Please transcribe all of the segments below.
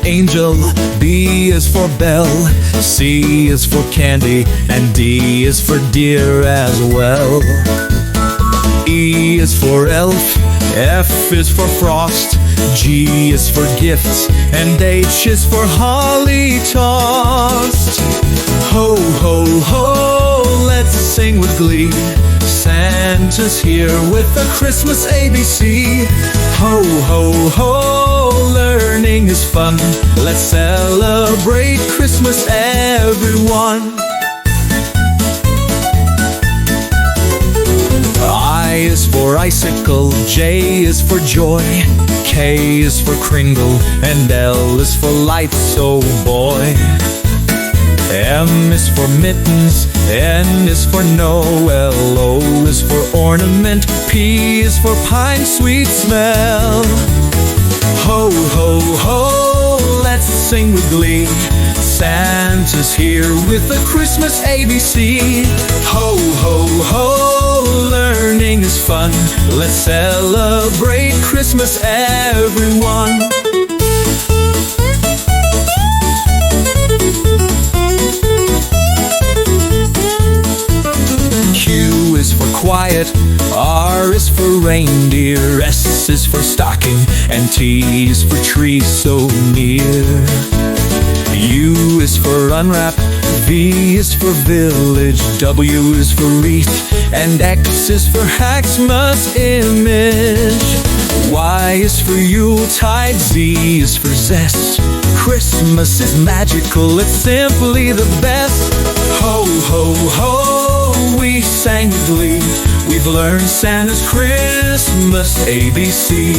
angel, B is for bell, C is for candy, and D is for deer as well. E is for elf, F is for frost, G is for gift, and H is for holly tossed. Ho, ho, ho, let's sing with glee. Santa's here with the Christmas ABC. Ho, ho, ho, learning is fun. Let's celebrate Christmas, everyone. I is for icicle, J is for joy, K is for kringle, and L is for lights, oh boy. M is for mittens, N is for Noel, O is for ornament, P is for pine sweet smell. Ho, ho, ho, let's sing with glee. Santa's here with the Christmas ABC. Ho, ho, ho, learning is fun. Let's celebrate Christmas, everyone. Q is for quiet, R is for reindeer, S is for stocking, and T is for tree so near. U is for unwrap, V is for village, W is for wreath, and X is for Xmas image. Y is for Yuletide, Z is for zest. Christmas is magical, it's simply the best. Ho, ho, ho, we sang with glee. We've learned Santa's Christmas ABC.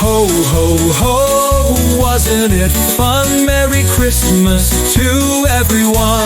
Ho, ho, ho, wasn't it fun? Merry Christmas to everyone.